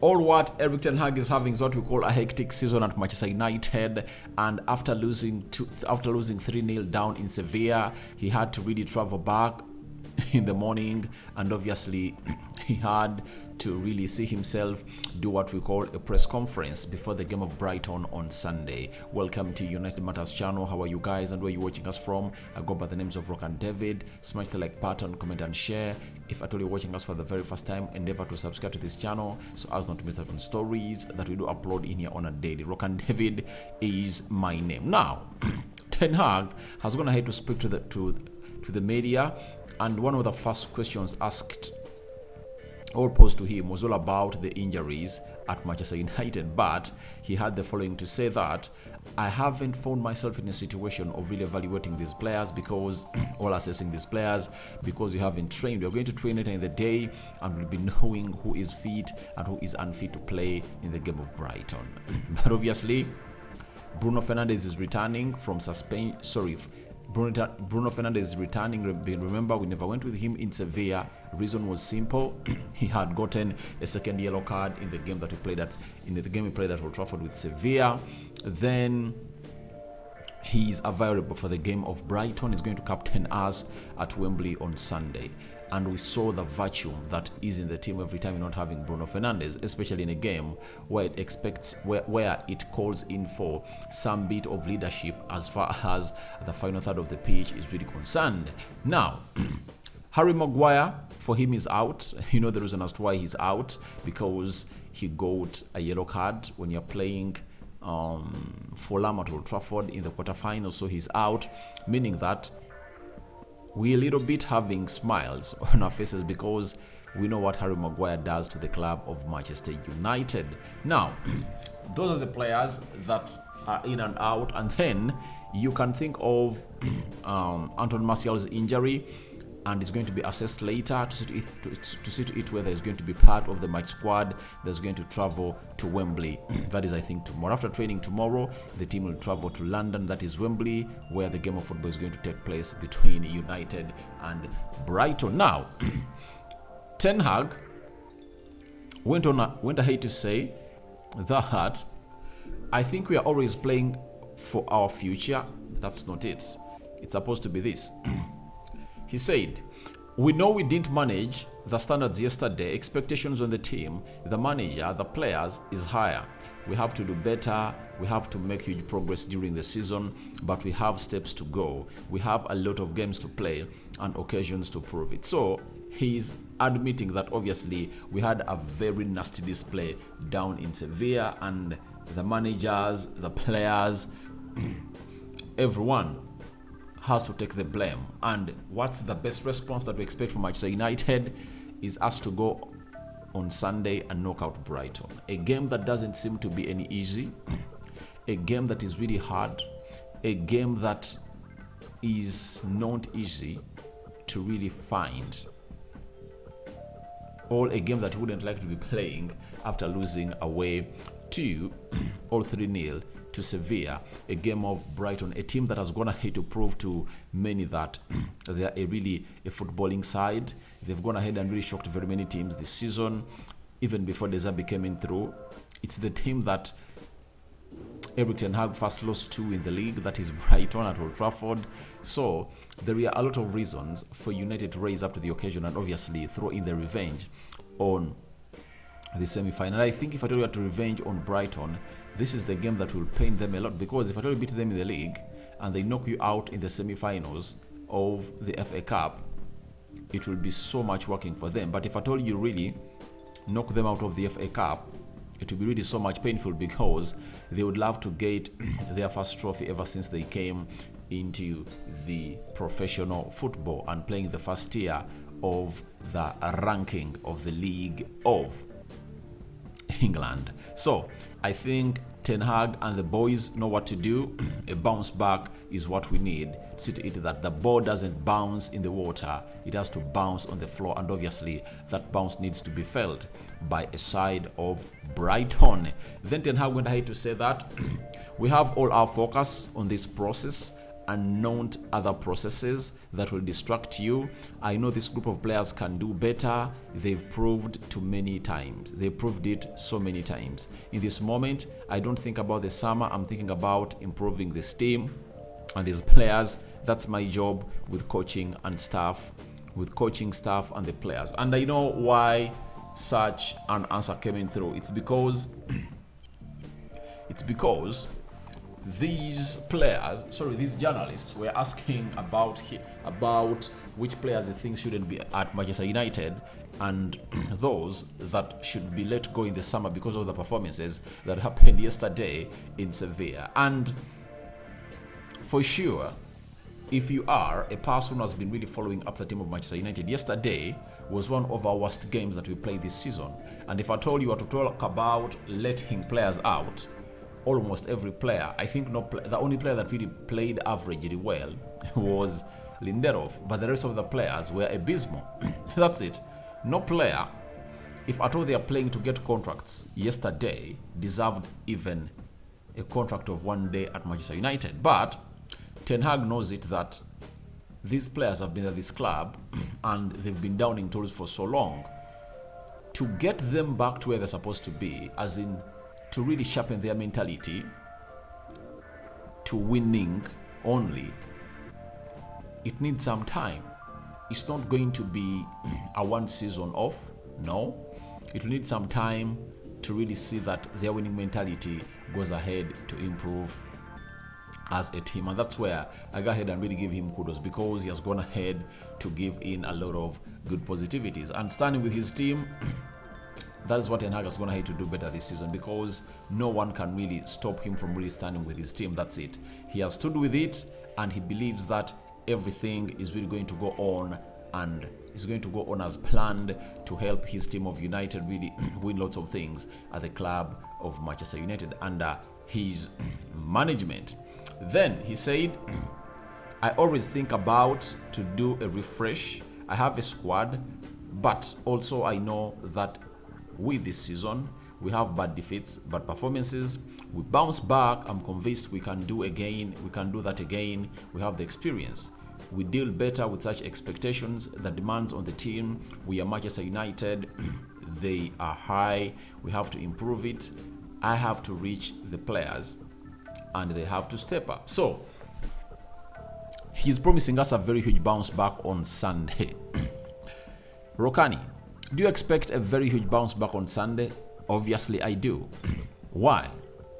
all what Erik ten Hag is having is what we call a hectic season at Manchester United, and after losing 3-0 down in Sevilla, he had to really travel back in the morning, and obviously he had to really see himself do what we call a press conference before the game of Brighton on Sunday. Welcome to United Matters channel. How are you guys and where are you watching us from? I go by the names of Rock and David. Smash the like button, comment and share. If at all you're watching us for the very first time, endeavor to subscribe to this channel so as not to miss out on stories that we do upload in here on a daily. Rock and David is my name. Now, Ten Hag has gone ahead to speak to the media, and one of the first questions asked or posed to him was all about the injuries at Manchester United, but he had the following to say: that I haven't found myself in a situation of really evaluating these players because or assessing these players because we haven't trained. We're going to train later in the day and we'll be knowing who is fit and who is unfit to play in the game of Brighton. But obviously Bruno Fernandes is returning from suspension. Bruno Fernandes is returning. Remember, we never went with him in Sevilla. Reason was simple. He had gotten a second yellow card in the game that we played at Old Trafford with Sevilla. Then he's available for the game of Brighton. He's going to captain us at Wembley on Sunday. And we saw the vacuum that is in the team every time you're not having Bruno Fernandes, especially in a game where it calls in for some bit of leadership as far as the final third of the pitch is really concerned. Now, Harry Maguire, for him, is out. You know the reason as to why he's out, because he got a yellow card when you're playing Fulham at Old Trafford in the quarterfinals, so he's out, meaning that we're a little bit having smiles on our faces because we know what Harry Maguire does to the club of Manchester United. Now, those are the players that are in and out, and then you can think of Anthony Martial's injury, and it's going to be assessed later to see to it whether it's going to be part of the match squad that's going to travel to Wembley. That is, I think, tomorrow. After training tomorrow, the team will travel to London, that is Wembley, where the game of football is going to take place between United and Brighton. Now, Ten Hag went ahead to say that I think we are always playing for our future. That's not it. It's supposed to be this. He said, we know we didn't manage the standards yesterday. Expectations on the team, the manager, the players is higher. We have to do better. We have to make huge progress during the season, but we have steps to go. We have a lot of games to play and occasions to prove it. So he's admitting that obviously we had a very nasty display down in Sevilla, and the managers, the players, everyone has to take the blame. And what's the best response that we expect from Manchester United is us to go on Sunday and knock out Brighton. A game that doesn't seem to be any easy, a game that is really hard, a game that is not easy to really find, or a game that you wouldn't like to be playing after losing away to or 3-0 to Sevilla, a game of Brighton, a team that has gone ahead to prove to many that they are really a footballing side. They've gone ahead and really shocked very many teams this season, even before De Zerbi came in through. It's the team that Erik ten Hag first lost to in the league, that is Brighton at Old Trafford. So there are a lot of reasons for United to raise up to the occasion and obviously throw in the revenge on the semi-final. I think if I tell you to revenge on Brighton, this is the game that will pain them a lot, because if I tell you beat them in the league and they knock you out in the semi-finals of the FA Cup, it will be so much working for them. But if I told you really knock them out of the FA Cup, it will be really so much painful, because they would love to get their first trophy ever since they came into the professional football and playing the first tier of the ranking of the League of England. So I think Ten Hag and the boys know what to do. A bounce back is what we need. See to it that the ball doesn't bounce in the water, it has to bounce on the floor, and obviously that bounce needs to be felt by a side of Brighton. Then Ten Hag went ahead to say that we have all our focus on this process and not other processes that will distract you. I know this group of players can do better. They've proved to many times. They proved it so many times. In this moment, I don't think about the summer. I'm thinking about improving this team and these players. That's my job with coaching and staff, with coaching staff and the players. And I know why such an answer came in through. It's because these journalists were asking about which players they think shouldn't be at Manchester United and those that should be let go in the summer because of the performances that happened yesterday in Sevilla. And for sure, if you are a person who has been really following up the team of Manchester United, yesterday was one of our worst games that we played this season. And if I told you what to talk about letting players out, almost every player, I think the only player that really played averagely well was Lindelof, but the rest of the players were abysmal. That's it. No player, if at all they are playing to get contracts yesterday, deserved even a contract of 1 day at Manchester United. But Ten Hag knows it that these players have been at this club and they've been downing tools for so long. To get them back to where they're supposed to be, as in to really sharpen their mentality to winning only, it needs some time. It's not going to be a one season off. No, it will need some time to really see that their winning mentality goes ahead to improve as a team. And that's where I go ahead and really give him kudos, because he has gone ahead to give in a lot of good positivities and standing with his team. That is what Ten Hag has gone ahead to do better this season, because no one can really stop him from really standing with his team. That's it. He has stood with it, and he believes that everything is really going to go on, and is going to go on as planned to help his team of United really win lots of things at the club of Manchester United under his management. Then he said, I always think about to do a refresh. I have a squad, but also I know that with this season, we have bad defeats, bad performances. We bounce back. I'm convinced we can do again. We can do that again. We have the experience. We deal better with such expectations. The demands on the team. We are Manchester United. They are high. We have to improve it. I have to reach the players, and they have to step up. So he's promising us a very huge bounce back on Sunday. Rokani, do you expect a very huge bounce back on Sunday? Obviously, I do. Why?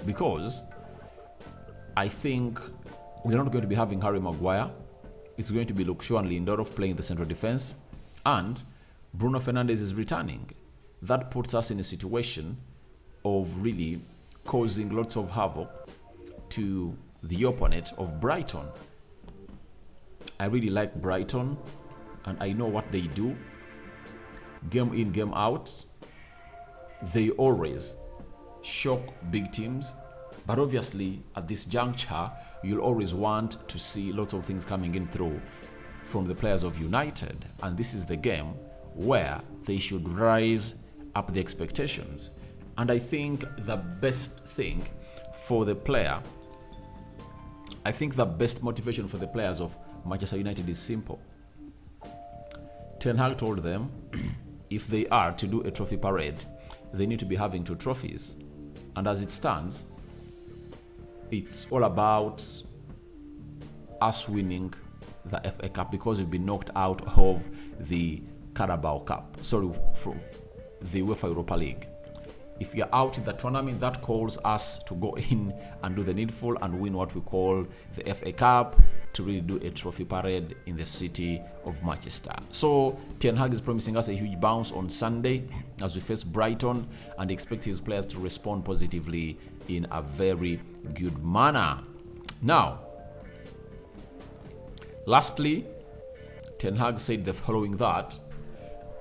Because I think we're not going to be having Harry Maguire. It's going to be Luke Shaw and Lindelof playing the central defense, and Bruno Fernandes is returning. That puts us in a situation of really causing lots of havoc to the opponent of Brighton. I really like Brighton, and I know what they do. Game in, game out, they always shock big teams. But obviously, at this juncture, you'll always want to see lots of things coming in through from the players of United. And this is the game where they should rise up the expectations. And I think the best thing for the player, I think the best motivation for the players of Manchester United is simple. Ten Hag told them, if they are to do a trophy parade, they need to be having 2 trophies. And as it stands, it's all about us winning the FA Cup, because we've been knocked out of the Carabao Cup. Sorry, from the UEFA Europa League. If you're out in the tournament, that calls us to go in and do the needful and win what we call the FA Cup, to really do a trophy parade in the city of Manchester. So Ten Hag is promising us a huge bounce on Sunday as we face Brighton, and expects his players to respond positively in a very good manner. Now, lastly, Ten Hag said the following, that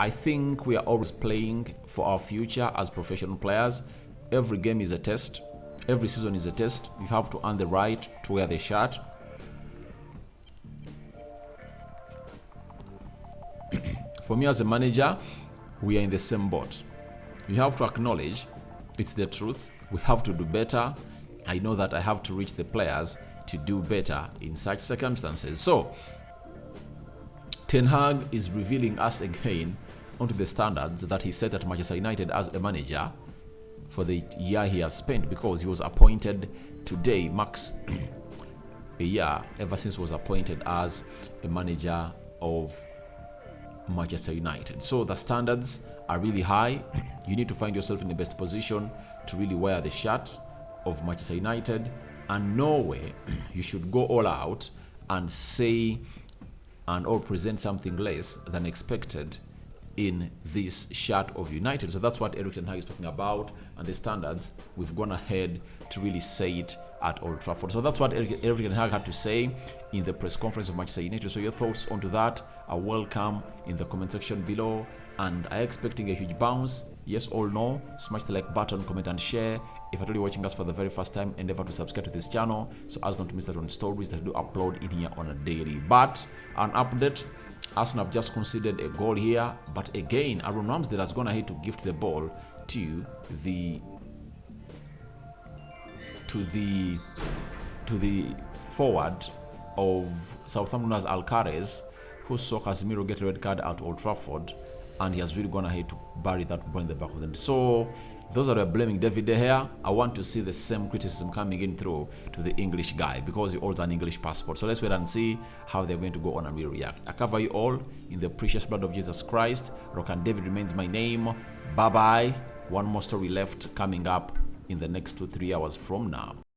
I think we are always playing for our future as professional players. Every game is a test. Every season is a test. You have to earn the right to wear the shirt. For me as a manager, we are in the same boat. You have to acknowledge it's the truth. We have to do better. I know that I have to reach the players to do better in such circumstances. So Ten Hag is revealing us again onto the standards that he set at Manchester United as a manager for the year he has spent, because he was appointed today, marks a year ever since he was appointed as a manager of Manchester United. So the standards are really high. You need to find yourself in the best position to really wear the shirt of Manchester United, and no way you should go all out and say and or present something less than expected in this shirt of United. So that's what Erik ten Hag is talking about, and the standards, we've gone ahead to really say it at Old Trafford. So that's what Erik ten Hag had to say in the press conference of Manchester United. So your thoughts onto that are welcome in the comment section below, and are you expecting a huge bounce? Yes or no? Smash the like button, comment and share. If you're watching us for the very first time, endeavor to subscribe to this channel so as not to miss out on stories that we do upload in here on a daily. But an update, Arsenal have just conceded a goal here, but again Aaron Ramsdale has gone ahead to gift the ball to the forward of Southampton as Alcaraz, who saw Casemiro get a red card at Old Trafford, and he has really gone ahead to bury that ball in the back of them. So those that are blaming David De Gea, I want to see the same criticism coming in through to the English guy, because he holds an English passport. So let's wait and see how they're going to go on and will react. I cover you all in the precious blood of Jesus Christ. Rock and David remains my name. Bye bye. One more story left coming up in the next 2-3 hours from now.